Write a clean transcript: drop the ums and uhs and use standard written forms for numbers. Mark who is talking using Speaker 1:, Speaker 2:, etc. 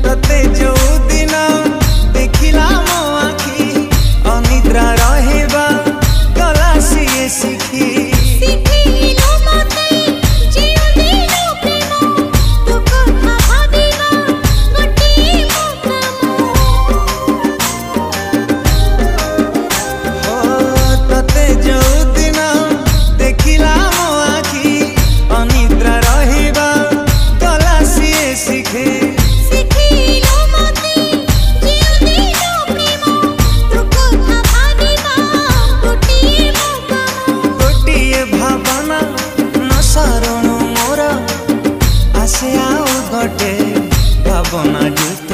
Speaker 1: तते जो दिन देखिला मो आखी अनिद्रा रहबा गला सीए सिखी भावना जुत